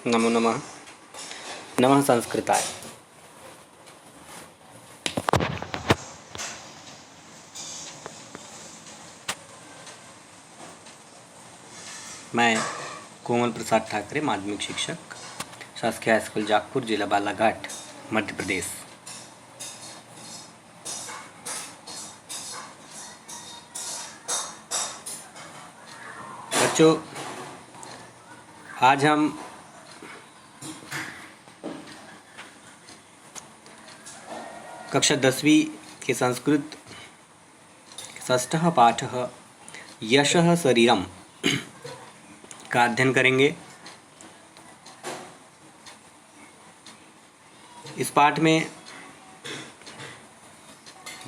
नमो नमः। नमः संस्कृताय। मैं कोमल प्रसाद ठाकरे, माध्यमिक शिक्षक, शासकीय हाई स्कूल जागपुर, जिला बालाघाट, मध्य प्रदेश। बच्चों, आज हम कक्षा 10वीं के संस्कृत षष्ठः पाठः यशः शरीरम का अध्ययन करेंगे। इस पाठ में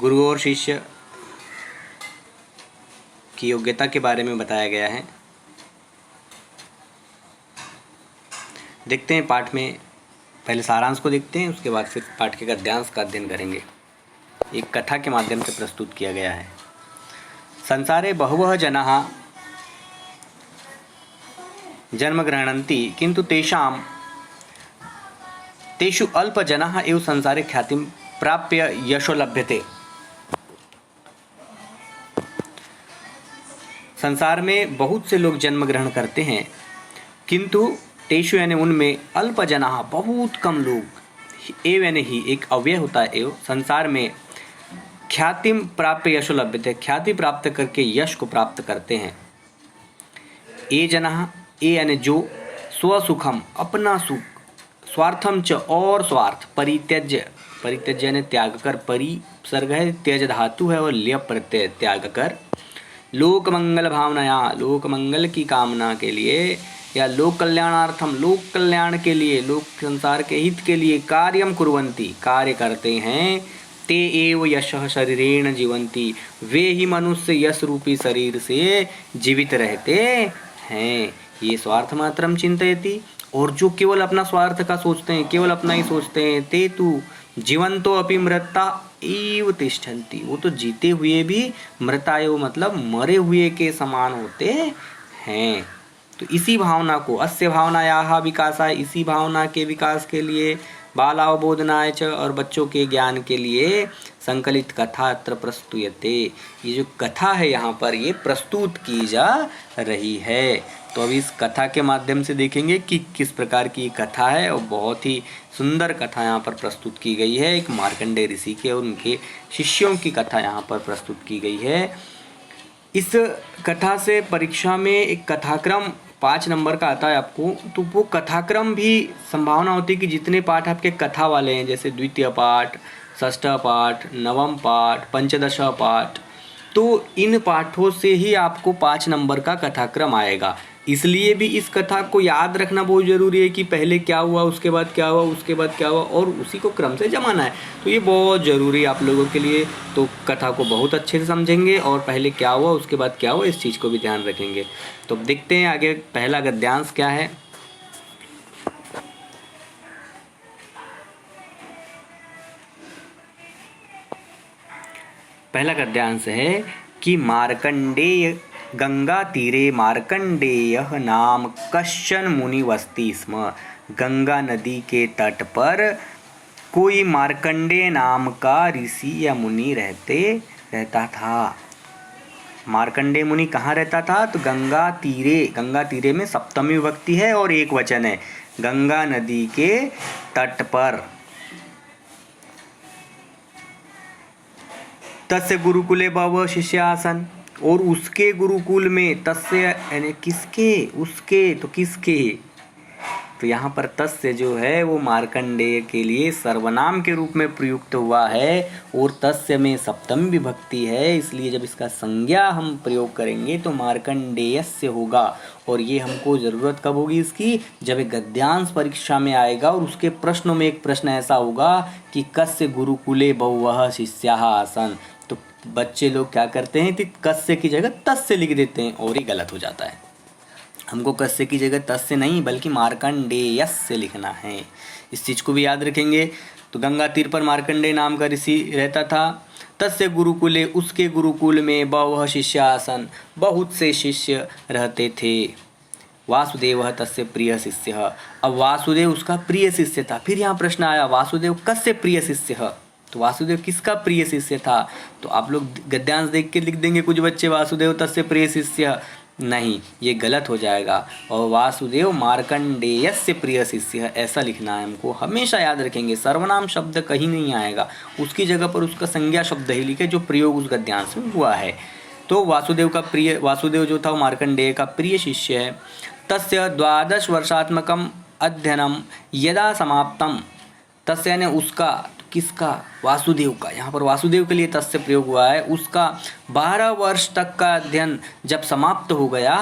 गुरु और शिष्य की योग्यता के बारे में बताया गया है। देखते हैं पाठ में, पहले सारांश को देखते हैं, उसके बाद फिर पाठ के गद्यांश का अध्ययन करेंगे। एक कथा के माध्यम से प्रस्तुत किया गया है। संसारे बहवः जनाः जन्म गृह्णन्ति किन्तु तेषु अल्पजनाः एव संसारे ख्यातिं प्राप्य यशो लभ्यते। संसार में बहुत से लोग जन्म ग्रहण करते हैं, किंतु तेषु यानी उनमें अल्पजनाः बहुत कम लोग एव यानी ही एक अव्यय होता है एव संसार में ख्यातिम प्राप्य यशो लभ्यते, ख्याति प्राप्त करके यश को प्राप्त करते हैं। ये जनाः, ये यानी जो, स्वसुखम अपना सुख, स्वार्थम च और स्वार्थ, परित्यज्य, परित्यज्य यानी त्याग कर, परिसर्ग है, त्यज धातु है और ल्यप प्रत्यय, त्याग कर, लोक मंगल भावनाया, लोक मंगल की कामना के लिए या लोक कल्याणार्थम, लोक कल्याण के लिए, लोक संसार के हित के लिए कार्यम कुर्वन्ति, कार्य करते हैं। ते एव यशः शरीरेण जीवन्ति, वे ही मनुष्य यश रूपी शरीर से जीवित रहते हैं। ये स्वार्थ मात्रम चिंतयति, और जो केवल अपना स्वार्थ का सोचते हैं, केवल अपना ही सोचते हैं, ते तु जीवंतो अपि मृता एव तिष्ठन्ति, वो तो जीते हुए भी मृतायो मतलब मरे हुए के समान होते हैं। तो इसी भावना को, अस्य भावनायाः विकासाय, इसी भावना के विकास के लिए, बालावबोधनाय च, और बच्चों के ज्ञान के लिए संकलित कथा अत्र प्रस्तुयते, ये जो कथा है यहाँ पर ये प्रस्तुत की जा रही है। तो अब इस कथा के माध्यम से देखेंगे कि किस प्रकार की कथा है, और बहुत ही सुंदर कथा यहाँ पर प्रस्तुत की गई है। एक मार्कंडेय ऋषि के और उनके शिष्यों की कथा यहाँ पर प्रस्तुत की गई है। इस कथा से परीक्षा में एक कथाक्रम 5 नंबर का आता है आपको, तो वो कथाक्रम भी संभावना होती है कि जितने पाठ आपके कथा वाले हैं, जैसे द्वितीय पाठ, षष्ठ पाठ, नवम पाठ, पंचदश पाठ, तो इन पाठों से ही आपको 5 नंबर का कथाक्रम आएगा। इसलिए भी इस कथा को याद रखना बहुत ज़रूरी है कि पहले क्या हुआ, उसके बाद क्या हुआ, उसके बाद क्या हुआ, और उसी को क्रम से जमाना है। तो ये बहुत ज़रूरी है आप लोगों के लिए। तो कथा को बहुत अच्छे से समझेंगे और पहले क्या हुआ, उसके बाद क्या हुआ, इस चीज़ को भी ध्यान रखेंगे। तो देखते हैं आगे पहला गद्यांश क्या है। पहला गद्यांश है कि मार्कंडेय गंगा तीरे मार्कंडेयः नाम कश्चन मुनि वसति स्म। गंगा नदी के तट पर कोई मार्कंडेय नाम का ऋषि या मुनि रहता था। मार्कंडेय मुनि कहाँ रहता था? तो गंगा तीरे, गंगा तीरे में सप्तमी विभक्ति है और एक वचन है, गंगा नदी के तट पर। तस्य गुरुकुले बहवः शिष्याः आसन्, और उसके गुरुकुल में, तस्य यानी किसके, उसके, तो किसके, तो यहाँ पर तस्य जो है वो मार्कंडेय के लिए सर्वनाम के रूप में प्रयुक्त हुआ है, और तस्य में सप्तमी विभक्ति है, इसलिए जब इसका संज्ञा हम प्रयोग करेंगे तो मार्कंडेयस्य होगा। और ये हमको ज़रूरत कब होगी इसकी? जब एक गद्यांश परीक्षा में आएगा और उसके प्रश्नों में एक प्रश्न ऐसा होगा कि कस्य गुरुकुले बहवः शिष्याः आसन्, तो बच्चे लोग क्या करते हैं कि कस्य की जगह तस्य लिख देते हैं, और ये गलत हो जाता है। हमको कस्य की जगह तस्य नहीं बल्कि मार्कंडेयस्य लिखना है। इस चीज़ को भी याद रखेंगे। तो गंगा तीर पर मार्कंडेय नाम का ऋषि रहता था। तस्य गुरुकुले, उसके गुरुकुल में, बहवः शिष्याः आसन्, बहुत से शिष्य रहते थे। वासुदेव तस्य प्रिय शिष्य। अब वासुदेव उसका प्रिय शिष्य था। फिर यहाँ प्रश्न आया वासुदेव कस्य प्रिय शिष्य, तो वासुदेव किसका प्रिय शिष्य था? तो आप लोग गद्यांश देख के लिख देंगे कुछ बच्चे वासुदेव तस्य प्रिय शिष्य, नहीं, ये गलत हो जाएगा। और वासुदेव मार्कंडेयस्य प्रिय शिष्य, ऐसा लिखना है हमको। हमेशा याद रखेंगे, सर्वनाम शब्द कहीं नहीं आएगा, उसकी जगह पर उसका संज्ञा शब्द ही लिखे जो प्रयोग उस गद्यांश में हुआ है। तो वासुदेव जो था वो मार्कंडेय का प्रिय शिष्य है। तस्य 12 वर्षात्मकम अध्ययनम यदा समाप्तम, तस्य यानी उसका, किसका? वासुदेव का। यहाँ पर वासुदेव के लिए तस्य प्रयोग हुआ है। उसका 12 वर्ष तक का अध्ययन जब समाप्त हो गया,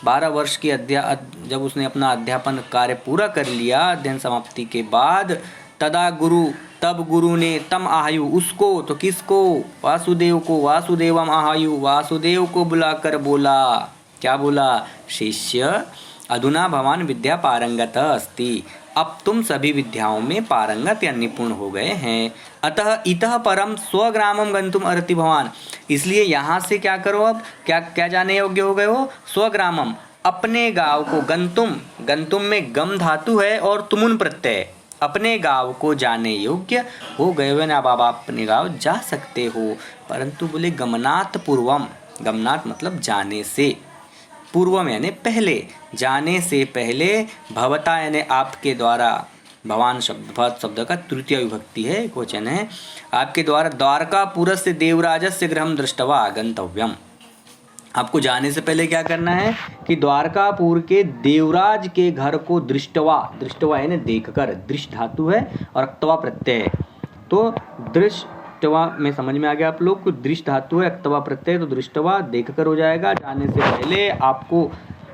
12 वर्ष की जब उसने अपना अध्यापन कार्य पूरा कर लिया अध्ययन समाप्ति के बाद, तब गुरु ने तम आयु, उसको, तो किसको? वासुदेव को, वासुदेवम आयु, वासुदेव को बुलाकर बोला, क्या बोला? शिष्य अधुना भवान विद्या पारंगत अस्ति, अब तुम सभी विद्याओं में पारंगत या निपुण हो गए हैं। अतः इतः परम स्वग्रामम गंतुम अर्हति भवान, इसलिए यहाँ से क्या करो, अब क्या जाने योग्य हो गए हो? स्वग्रामम, अपने गांव को, गंतुम में गम धातु है और तुमुन प्रत्यय, अपने गांव को जाने योग्य हो गए हो ना। अब आप अपने गांव जा सकते हो, परंतु बोले गमनात् पूर्वम, गमनात् मतलब जाने से, पूर्वम यानी पहले, जाने से पहले, भवता यानी आपके द्वारा, भवान शब्द का तृतीय विभक्ति है, एक वचन है, आपके द्वारा द्वारकापुरस्य देवराजस्य गृहं दृष्ट्वा आगंतव्यम। आपको जाने से पहले क्या करना है कि द्वारकापुर के देवराज के घर को दृष्टवा यानी देखकर, दृष्ट धातु है और अक्तवा प्रत्यय है, तो दृष्टवा में समझ में आ गया आप लोग को, दृष्ट धातु है अक्तवा प्रत्यय, तो दृष्टवा देखकर हो जाएगा। जाने से पहले आपको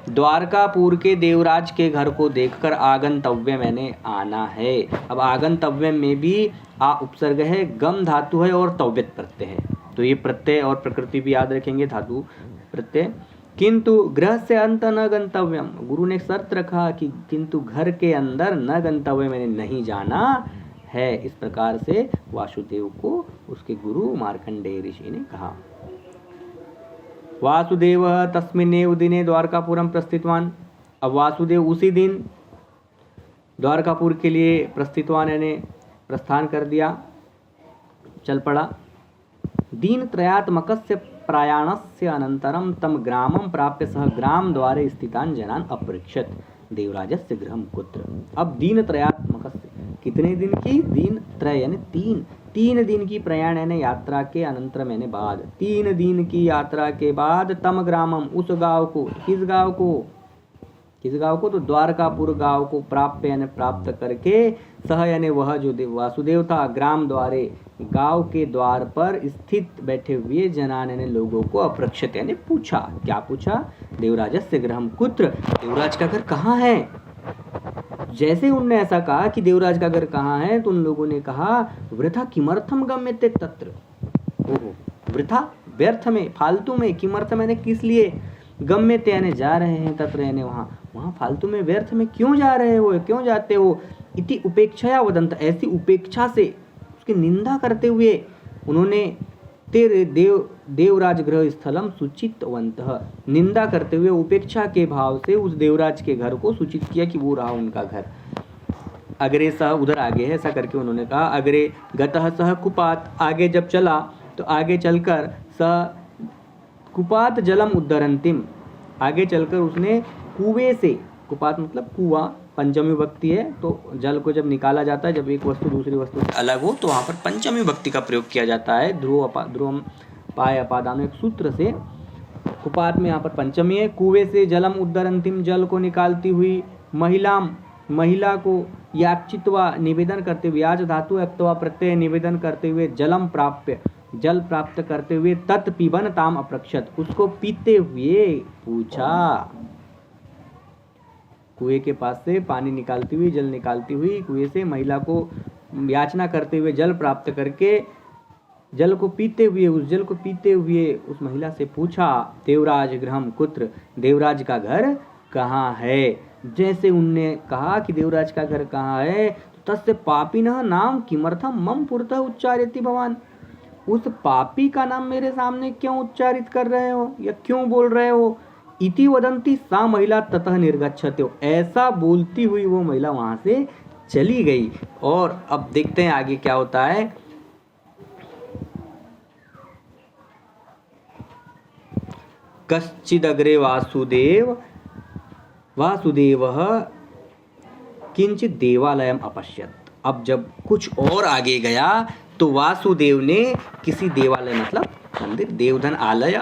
द्वारकापुर के देवराज के घर को देखकर आगंतव्य मैंने आना है। अब आगंतव्य में भी आ उपसर्ग है, गम धातु है और तव्यत प्रत्यय है, तो ये प्रत्यय और प्रकृति भी याद रखेंगे, धातु प्रत्यय। किंतु गृह से अंत न गंतव्यम, गुरु ने शर्त रखा कि किंतु घर के अंदर न गंतव्य मैंने नहीं जाना है। इस प्रकार से वासुदेव को उसके गुरु मार्कंडेय ऋषि ने कहा। वासुदेव तस्मिन्नेव दिने द्वारकापुरम प्रस्थितवान, अब वासुदेव उसी दिन द्वारकापुर के लिए प्रस्थितवान यानी प्रस्थान कर दिया, चल पड़ा। दीनत्रयात्मकस्य प्रयाणस्य अनन्तरं तम ग्रामं प्राप्य सह ग्राम द्वारे स्थितान् जनान् अपृच्छत् देवराजस्य गृहं कुत्र। अब दीनत्रयात्मकस्य, कितने दिन की? दीनत्रय यानी तीन दिन की प्रयाण यानी यात्रा के अनंतरम यानी बाद, 3 दिन की यात्रा के बाद, तम ग्रामम उस गांव को, किस गांव को? तो द्वारकापुर गांव को प्राप्य यानी प्राप्त करके, सह यानी वह जो वासुदेव था, ग्राम द्वारे गांव के द्वार पर स्थित बैठे हुए जनान यानी लोगों को अपृच्छत यानी पूछा। क्या पूछा? देवराजस्य गृहं कुत्र, देवराज का घर कहाँ है? जैसे उनने ऐसा कहा कि देवराज का घर कहाँ है, तो उन लोगों ने कहा वृथा किमर्थम गम्यते तत्र, ओहो वृथा व्यर्थ में, फालतू में, किमर्थम यानी किस लिए, गम्यते यानी जा रहे हैं, तत्र यानी वहाँ फालतू में, व्यर्थ में क्यों जा रहे हो, क्यों जाते हो? इति उपेक्षया वदंत, ऐसी उपेक्षा से, उसकी निंदा करते हुए उन्होंने तेरे देवराज गृह स्थलम सूचितवन्तः, निंदा करते हुए उपेक्षा के भाव से उस देवराज के घर को सूचित किया कि वो रहा उनका घर। अग्रे सह, उधर आगे है, ऐसा करके उन्होंने कहा। अग्रे गतः सह कुपात, आगे जब चला तो आगे चलकर सह कुपात जलम उद्धरंतिम, आगे चलकर उसने कुएं से, कुपात मतलब कुआं, पंचमी विभक्ति है, तो जल को जब निकाला जाता है, जब एक वस्तु दूसरी वस्तु से अलग हो तो वहाँ पर पंचमी विभक्ति का प्रयोग किया जाता है। ध्रुवम पाय अपादान एक सूत्र से, कुपात में यहाँ पर पंचमी है। कुएं से जलम उद्धरंतिम, जल को निकालती हुई, महिला को याचित्वा निवेदन करते हुए, याच धातु अक्तवा प्रत्यय निवेदन करते हुए, जलम प्राप्य जल प्राप्त करते हुए, तत् पिबन ताम अपृच्छत, उसको पीते हुए पूछा। कुएं के पास से पानी निकालती हुई, जल निकालती हुई, कुएं से महिला को याचना करते हुए, जल प्राप्त करके, जल को पीते हुए, उस जल को पीते हुए उस महिला से पूछा, देवराज गृहम कुत्र, देवराज का घर कहाँ है? जैसे उनने कहा कि देवराज का घर कहाँ है, तो तस्य पापिनः नाम किमर्थम मम पुरतः उच्चारयति भवान, उस पापी का नाम मेरे सामने क्यों उच्चारित कर रहे हो या क्यों बोल रहे हो? इति वदंती सा महिला ततः निर्गच्छत्यो, ऐसा बोलती हुई वो महिला वहां से चली गई। और अब देखते हैं आगे क्या होता है। कश्चिदग्रे वासुदेवः किंचित देवालयम अपश्यत। अब जब कुछ और आगे गया तो वासुदेव ने किसी देवालय, मतलब मंदिर, देवधन आलय,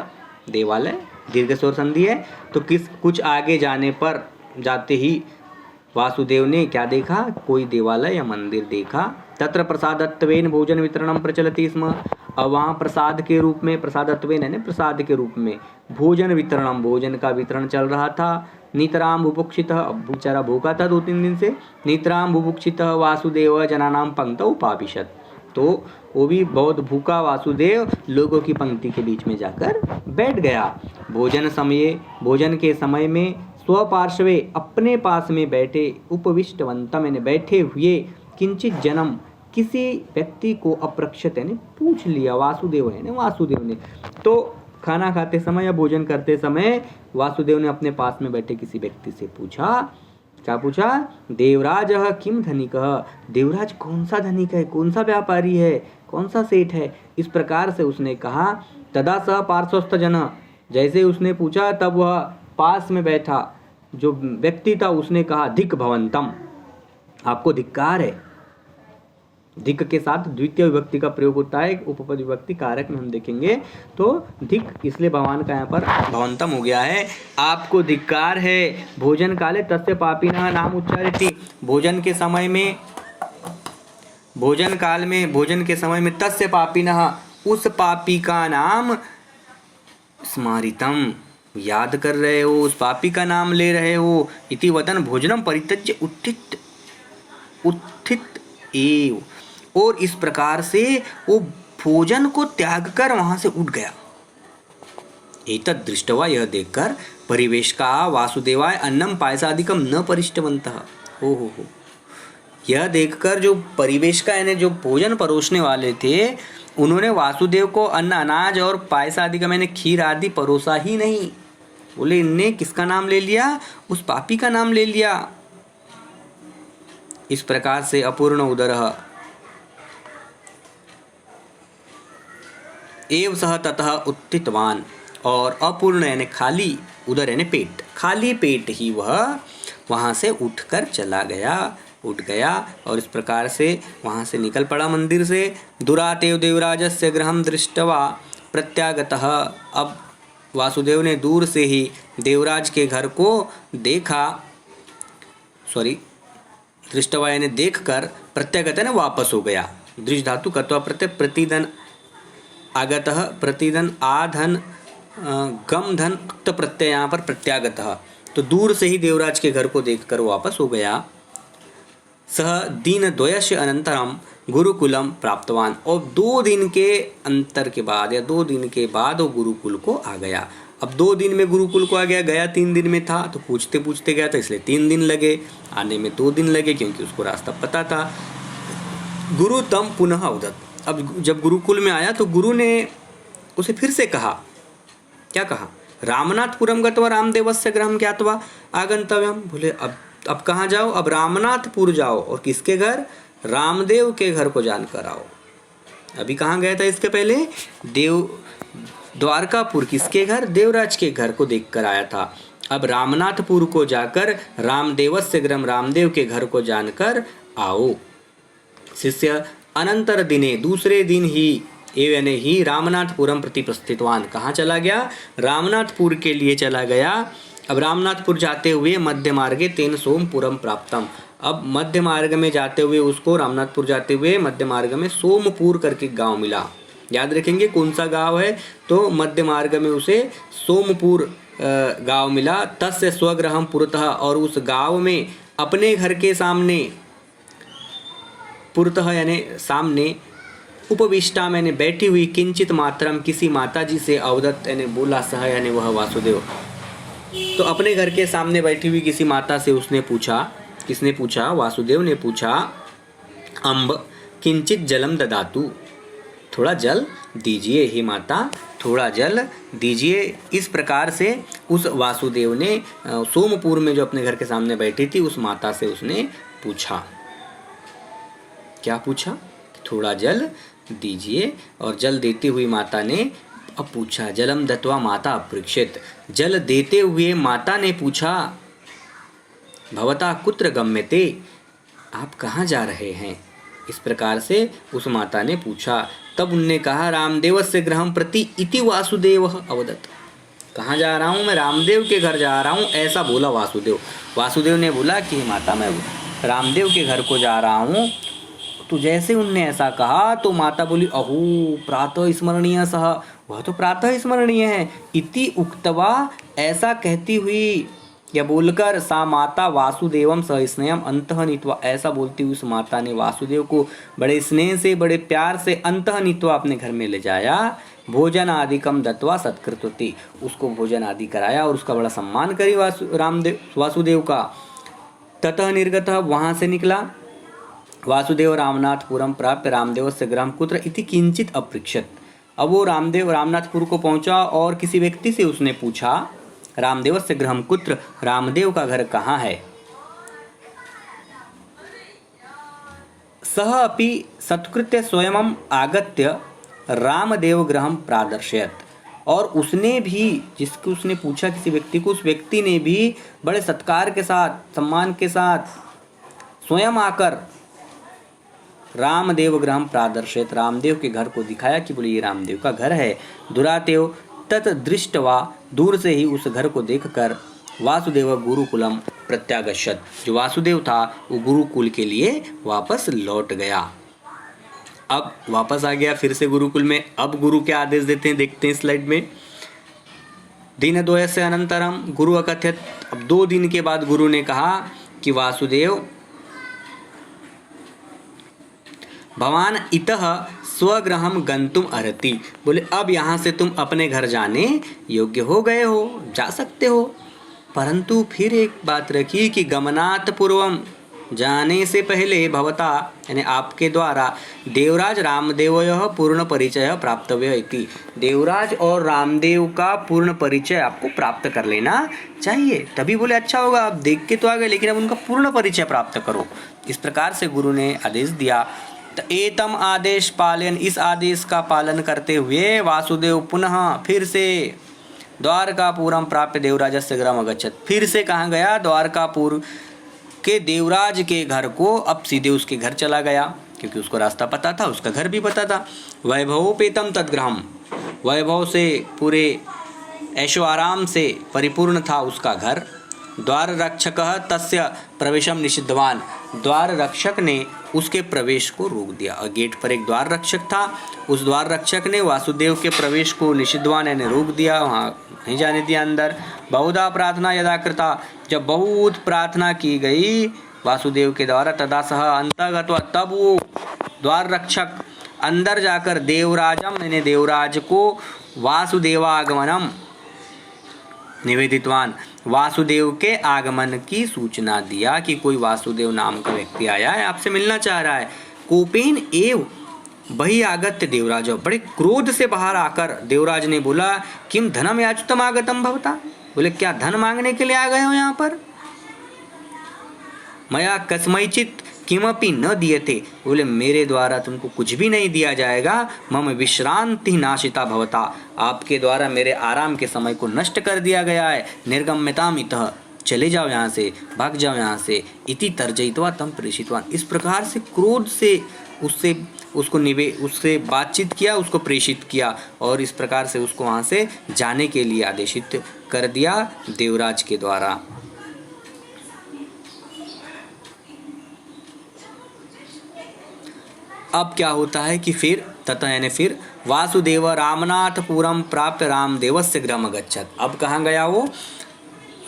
देवालय दीर्घ स्वर संधि है, तो कुछ आगे जाते ही वासुदेव ने क्या देखा, कोई देवालय या मंदिर देखा। तत्र प्रसादत्वेन भोजन वितरणम प्रचलति स्म। अब वहाँ प्रसाद के रूप में, प्रसादत्वेन यानी प्रसाद के रूप में, भोजन वितरणम, भोजन का वितरण चल रहा था। नितराम बुभुक्षितः, अब बेचारा भूखा था 2-3 दिन से। नितराम बुभुक्षितः वासुदेव जनानां पंक्तौ उपाविशत, तो वो भी बहुत भूखा वासुदेव लोगों की पंक्ति के बीच में जाकर बैठ गया। भोजन के समय में स्वपार्श्वे, अपने पास में बैठे, उपविष्टवंतम यानी बैठे हुए, किंचित जनम, किसी व्यक्ति को अप्रक्षत यानी पूछ लिया, वासुदेव ने। तो खाना खाते समय या भोजन करते समय वासुदेव ने अपने पास में बैठे किसी व्यक्ति से पूछा, क्या पूछा, देवराज किम धनिकः, देवराज कौन सा धनिक है, कौन सा व्यापारी है, कौन सा सेठ है। इस प्रकार से उसने कहा। तदा सह पार्श्वस्थ जन, जैसे उसने पूछा तब वह पास में बैठा जो व्यक्ति था उसने कहा, धिक भवंतम, आपको धिक्कार है। धिक के साथ द्वितीय विभक्ति का प्रयोग होता है, उपपद विभक्ति कारक में हम देखेंगे। तो धिक इसलिए भगवान का यहाँ पर भवंतम हो गया है, आपको धिक्कार है। भोजन काले तस्य पापिनः नाम उच्चारति, भोजन के समय में तस्य पापिनः, उस पापी का नाम स्मारितम, याद कर रहे हो, उस पापी का नाम ले रहे हो। इति वदन भोजनम परित्यज्य उत्थित एव, और इस प्रकार से वो भोजन को त्याग कर वहां से उठ गया। एतद् दृष्ट्वा, यह देखकर, परिवेश का वासुदेवाय अन्नम पायसादिकम न परिष्टवन्तः, हो, यह देखकर जो परिवेश का यानी जो भोजन परोसने वाले थे, उन्होंने वासुदेव को अन्न, अनाज और पायसादिकम यानी खीर आदि परोसा ही नहीं। बोले इनने किसका नाम ले लिया, उस पापी का नाम ले लिया। इस प्रकार से अपूर्ण उदरः एव सह ततः उत्थितवान, और अपूर्ण यानी खाली, उदर यानी पेट, खाली पेट ही वह वहाँ से उठकर उठ गया और इस प्रकार से वहाँ से निकल पड़ा मंदिर से। दुरातेव देवराजस्य गृहं दृष्ट्वा प्रत्यागतः, अब वासुदेव ने दूर से ही देवराज के घर को देखा, दृष्टवा यानी देखकर, प्रत्यागत है ना वापस हो गया। दृष्ट धातु कत्वा प्रत्यय, प्रतिदन आगतः, प्रतिदन आधन गम धन उक्त प्रत्यय, यहाँ पर प्रत्यागतः, तो दूर से ही देवराज के घर को देखकर वापस हो गया। सह दीनद्वयस्य अनंतरम गुरुकुलम प्राप्तवान, और 2 दिन के अंतर के बाद या 2 दिन के बाद वो गुरुकुल को आ गया। अब 2 दिन में गुरुकुल को आ गया 3 दिन में था, तो पूछते पूछते गया था, इसलिए 3 दिन लगे, आने में 2 दिन लगे क्योंकि उसको रास्ता पता था। गुरु तम पुनः उदत, अब जब गुरुकुल में आया तो गुरु ने उसे फिर से कहा, क्या कहा, रामनाथपुरम गत्वा रामदेवस्य गृहं ज्ञात्वा आगंतव्यम। बोले अब कहाँ जाओ, अब रामनाथपुर जाओ, और किसके घर, रामदेव के घर को जानकर आओ। अभी कहाँ गया था इसके पहले, द्वारकापुर, किसके घर, देवराज के घर को देखकर आया था। अब रामनाथपुर को जाकर रामदेवस्य गृहं, रामदेव के घर को जानकर आओ। शिष्य अनंतर दिने, दूसरे दिन ही, एवं ही रामनाथपुरम प्रति प्रस्थितवान, कहाँ चला गया, रामनाथपुर के लिए चला गया। अब रामनाथपुर जाते हुए मध्य मार्गे तेन सोमपुरम प्राप्तम, अब मध्य मार्ग में जाते हुए उसको, रामनाथपुर जाते हुए मध्य मार्ग में सोमपुर करके गांव मिला। याद रखेंगे कौन सा गांव है, तो मध्य मार्ग में उसे सोमपुर गांव मिला। तस्य स्वगृहं पुरतः, और उस गांव में अपने घर के सामने, पुरतः यानी सामने, उपविष्टा मैंने बैठी हुई, किंचित मात्रम किसी माताजी से, अवदत्त यानी बोला, सह यानी वह वासुदेव, तो अपने घर के सामने बैठी हुई किसी माता से उसने पूछा, किसने पूछा, वासुदेव ने पूछा, अम्ब किंचित जलम ददातु, थोड़ा जल दीजिए, हे माता थोड़ा जल दीजिए। इस प्रकार से उस वासुदेव ने सोमपुर में जो अपने घर के सामने बैठी थी उस माता से उसने पूछा, क्या पूछा? थोड़ा जल दीजिए। और जल देती हुई माता ने अब पूछा, जलम दत्वा माता अपृक्षित, जल देते हुए माता ने पूछा, भवता कुत्र गम्यते, आप कहाँ जा रहे हैं? इस प्रकार से उस माता ने पूछा। तब उनने कहा, रामदेवस्य गृहं प्रति इति वासुदेवः अवदत्, कहाँ जा रहा हूँ? मैं रामदेव के घर जा रहा हूँ, ऐसा बोला वासुदेव। वासुदेव ने बोला कि माता मैं रामदेव के घर को जा रहा हूँ। तो जैसे उनने ऐसा कहा तो माता बोली, अहो प्रातः स्मरणीय सह, वह तो प्रातः स्मरणीय है। इति उक्तवा, ऐसा कहती हुई या बोलकर सा माता वासुदेवम सस्नेहम अंतः नीत्वा, ऐसा बोलती हुई उस माता ने वासुदेव को बड़े स्नेह से बड़े प्यार से अंतः नीत्वा अपने घर में ले जाया। भोजन आदिकम दत्वा सत्कृतवती, उसको भोजन आदि कराया और उसका बड़ा सम्मान करी वासुदेव का। ततः निर्गतः, वहाँ से निकला। वासुदेव रामनाथपुरम प्राप्य रामदेवस्य गृहं कुत्र इति किंचित अपृच्छत। अब वो रामदेव रामनाथपुर को पहुंचा और किसी व्यक्ति से उसने पूछा, रामदेवस्य गृहं कुत्र, रामदेव का घर कहाँ है? सह अपि सत्कृत्य स्वयं आगत्य रामदेव गृहं प्रादर्शयत्, और उसने भी, जिसको उसने पूछा किसी व्यक्ति को, उस व्यक्ति ने भी बड़े सत्कार के साथ सम्मान के साथ स्वयं आकर रामदेव गृहं प्रादर्शयत्, रामदेव के घर को दिखाया कि बोले ये रामदेव का घर है। दुरातेव तत् दृष्टवा, दूर से ही उस घर को देखकर वासुदेव गुरुकुलम प्रत्यागच्छत्, जो वासुदेव था वो गुरुकुल के लिए वापस लौट गया। अब वापस आ गया फिर से गुरुकुल में। अब गुरु क्या आदेश देते हैं देखते हैं स्लाइड में। दिनद्वयस्य अनंतरम गुरु अकथयत्, अब 2 दिन के बाद गुरु ने कहा कि वासुदेव, भवान इतः स्वगृहं गंतुम अर्हति, बोले अब यहाँ से तुम अपने घर जाने योग्य हो गए हो, जा सकते हो। परंतु फिर एक बात रखी कि गमनात् पूर्वम, जाने से पहले भवता यानी आपके द्वारा देवराज रामदेवयोः पूर्ण परिचय प्राप्तव्य इति, देवराज और रामदेव का पूर्ण परिचय आपको प्राप्त कर लेना चाहिए। तभी बोले अच्छा होगा, आप देख के तो आ गए लेकिन अब उनका पूर्ण परिचय प्राप्त करो। इस प्रकार से गुरु ने आदेश दिया। एतम आदेश पालन, इस आदेश का पालन करते हुए वासुदेव पुनः फिर से द्वारकापुरम प्राप्य देवराजस्य गृहम् अगच्छत्, फिर से कहाँ गया? द्वारकापुर के देवराज के घर को। अब सीधे उसके घर चला गया क्योंकि उसको रास्ता पता था, उसका घर भी पता था। वैभवोपेतम तद्गृहम्, वैभव से पूरे ऐशो आराम से परिपूर्ण था उसका घर। द्वार रक्षक तस्य प्रवेशम निषिद्धवान, द्वार रक्षक ने उसके प्रवेश को रोक दिया। गेट पर एक द्वार रक्षक था, उस द्वार रक्षक ने वासुदेव के प्रवेश को निषिद्धवान यानी रोक दिया, वहाँ नहीं जाने दिया अंदर। बहुधा प्रार्थना यदा कृता, जब बहुत प्रार्थना की गई वासुदेव के द्वारा, तदा सह अंतर्गत्वा, तब वो द्वार रक्षक अंदर जाकर देवराजम यानी देवराज को वासुदेवागमनम निवेदितवान, वासुदेव के आगमन की सूचना दिया कि कोई वासुदेव नाम का व्यक्ति आया है, आपसे मिलना चाह रहा है। कोपेन एव बही आगत्य देवराज, बड़े क्रोध से बाहर आकर देवराज ने बोला, किम धनम याचितम आगतम भवता, बोले क्या धन मांगने के लिए आ गए हो यहाँ पर? मया कस्मैचित किमपि न दियते, बोले मेरे द्वारा तुमको कुछ भी नहीं दिया जाएगा। मम विश्रांति नाशिता भवता, आपके द्वारा मेरे आराम के समय को नष्ट कर दिया गया है। निर्गम्यताम इतः, चले जाओ यहाँ से, भाग जाओ यहाँ से। इति तर्जयित्वा तम प्रेषितवान, इस प्रकार से क्रोध से उससे बातचीत किया, उसको प्रेषित किया और इस प्रकार से उसको वहाँ से जाने के लिए आदेशित कर दिया देवराज के द्वारा। अब क्या होता है कि फिर ततः यानी फिर वासुदेव रामनाथपुरम प्राप्त रामदेवस्य गृहम् अगच्छत्, अब कहाँ गया वो?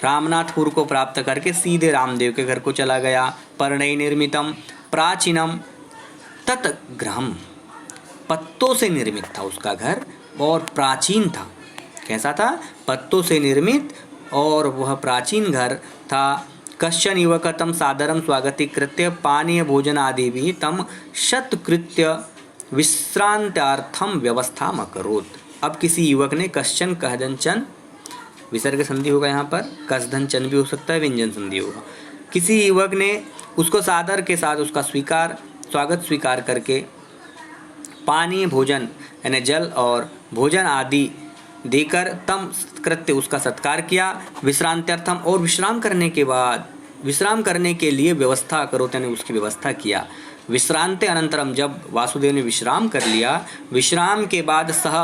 रामनाथपुर को प्राप्त करके सीधे रामदेव के घर को चला गया। पर्णै निर्मितम प्राचीनम तत् गृहम्, पत्तों से निर्मित था उसका घर और प्राचीन था। कैसा था? पत्तों से निर्मित और वह प्राचीन घर था। कश्चन युवक तम सादरम स्वागतीकृत्य पानीय भोजन आदि भी तम शतकृत्य विश्रांत्यार्थम व्यवस्था अकरोत्। अब किसी युवक ने कश्चन कहदंचन विसर्ग संधि होगा यहाँ पर, कसधन चन भी हो सकता है, व्यंजन संधि होगा। किसी युवक ने उसको सादर के साथ उसका स्वागत स्वीकार करके पानी, भोजन यानी जल और भोजन आदि देकर तम कृत्य उसका सत्कार किया। विश्रांत्यर्थम, और विश्राम करने के लिए व्यवस्था करो, यानी उसकी व्यवस्था किया। विश्रांते अनंतरम, जब वासुदेव ने विश्राम कर लिया, विश्राम के बाद सह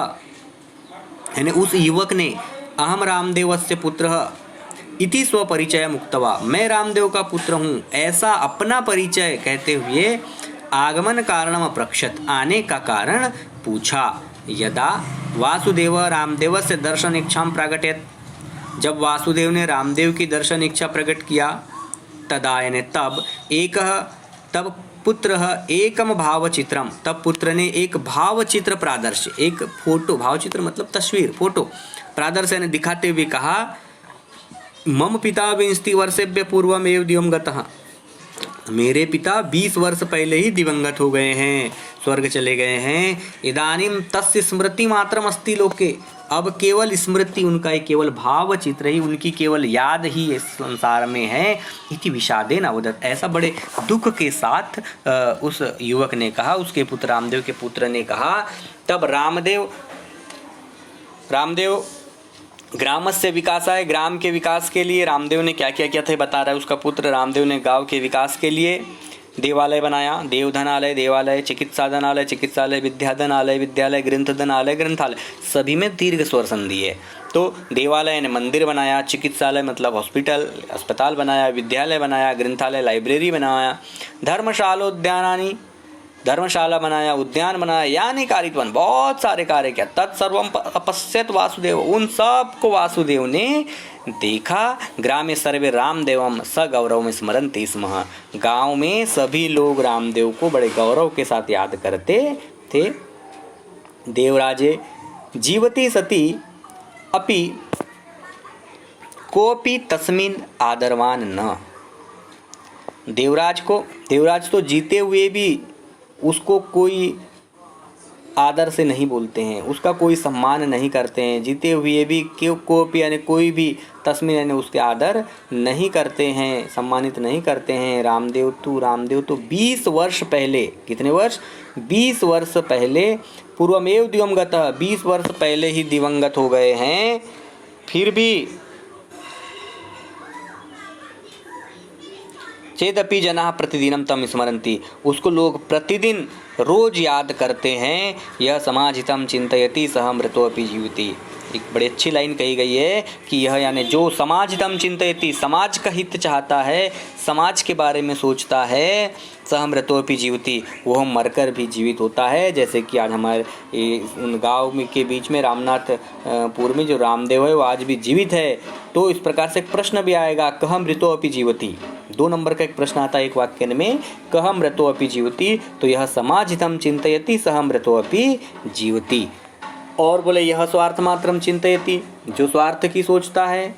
यानी उस युवक ने अहम रामदेवस्य पुत्रः इति स्वपरिचय मुक्तवा, मैं रामदेव का पुत्र हूँ ऐसा अपना परिचय कहते हुए आगमन कारणम अप्रक्षत, आने का कारण पूछा। यदा वासुदेव रामदेव से दर्शन इच्छा प्रागट्यत, जब वासुदेव ने रामदेव की दर्शन इच्छा प्रकट किया, तदा यानी तब पुत्र एकम भावचित्रम, तब पुत्र ने एक भावचित्र प्रादर्श, एक फोटो, भावचित्र मतलब तस्वीर, फोटो प्रादर्श यानी दिखाते हुए कहा, मम पिता 20 वर्षेभ्य पूर्वमेव दिवंगतः, मेरे पिता 20 वर्ष पहले ही दिवंगत हो गए हैं, स्वर्ग चले गए हैं। इदानीम तस्य स्मृति मात्रम अस्ति लोके, अब केवल स्मृति, उनका एक केवल भाव चित्र ही, उनकी केवल याद ही इस संसार में है। इति विषादेन अवदत्, ऐसा बड़े दुख के साथ उस युवक ने कहा, उसके पुत्र रामदेव के पुत्र ने कहा। तब रामदेव ग्राम से विकास है, ग्राम के विकास के लिए रामदेव ने क्या क्या किया था बता रहा है उसका पुत्र। रामदेव ने गांव के विकास के लिए देवालय बनाया, देवधनालय देवालय, चिकित्साधनालय चिकित्सालय, विद्याधनालय विद्यालय, ग्रंथधनालय ग्रंथालय, सभी में दीर्घ स्वर संधि है। तो देवालय ने मंदिर बनाया, चिकित्सालय मतलब हॉस्पिटल अस्पताल बनाया, विद्यालय बनाया, ग्रंथालय लाइब्रेरी बनाया, धर्मशाला बनाया, उद्यान बनाया, यानी कारितवन बहुत सारे कार्य किया। तत्सर्वम अपश्यत वासुदेव, उन सब को वासुदेव ने देखा। ग्रामे सर्वे रामदेवम स गौरव स्मरन्ति स्म, गांव में सभी लोग रामदेव को बड़े गौरव के साथ याद करते थे। देवराजे जीवति सती अपि कोपि तस्मिन् आदरवान न, देवराज तो जीते हुए भी उसको कोई आदर से नहीं बोलते हैं, उसका कोई सम्मान नहीं करते हैं। जीते हुए भी कोई यानी कोई भी, तस्मीर यानी उसके आदर नहीं करते हैं, सम्मानित नहीं करते हैं। रामदेव तो 20 वर्ष पहले, कितने वर्ष? 20 वर्ष पहले, पूर्वमेव दिवंगत, 20 वर्ष पहले ही दिवंगत हो गए हैं। फिर भी चेदपि जनाः प्रतिदिनं तम स्मरन्ति, उसको लोग प्रतिदिन रोज याद करते हैं। यह समाजहितं चिन्तयति सह मृतोऽपि जीवति, एक बड़ी अच्छी लाइन कही गई है कि यह यानी जो समाजहितं चिन्तयति, समाज का हित चाहता है, समाज के बारे में सोचता है, सह मृतोऽपि जीवति, वह मरकर भी जीवित होता है। जैसे कि आज हमारे उन गाँव के बीच में रामनाथपुर में जो रामदेव है वो आज भी जीवित है। तो इस प्रकार से एक प्रश्न भी आएगा, कह मृतोऽपि जीवति, 2 नंबर का एक प्रश्न आता है एक वाक्य में, कह मृतोऽपि जीवति, तो यह समाजहितं चिन्तयति सह मृतोऽपि जीवति। और बोले यह स्वार्थ मात्रम चिन्तयति, जो स्वार्थ की सोचता है,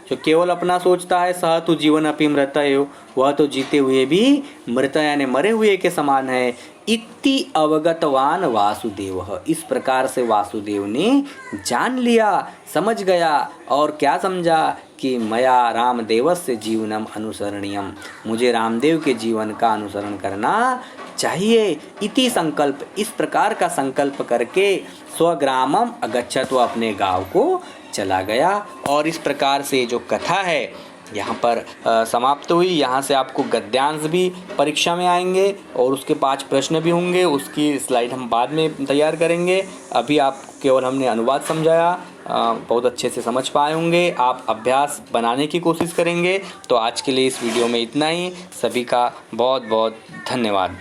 जो केवल अपना सोचता है, सह तो जीवन अपि मृत एव, वह तो जीते हुए भी मृत यानी मरे हुए के समान है। इति अवगतवान वासुदेव, इस प्रकार से वासुदेव ने जान लिया, समझ गया। और क्या समझा कि मया रामदेवस्य जीवनम अनुसरणीयम, मुझे रामदेव के जीवन का अनुसरण करना चाहिए। इति संकल्प, इस प्रकार का संकल्प करके स्वग्रामम अगच्छत, वो अपने गांव को चला गया। और इस प्रकार से जो कथा है यहाँ पर समाप्त हुई। यहाँ से आपको गद्यांश भी परीक्षा में आएंगे और उसके 5 प्रश्न भी होंगे, उसकी स्लाइड हम बाद में तैयार करेंगे। अभी आप केवल हमने अनुवाद समझाया, बहुत अच्छे से समझ पाए होंगे। आप अभ्यास बनाने की कोशिश करेंगे। तो आज के लिए इस वीडियो में इतना ही। सभी का बहुत बहुत धन्यवाद।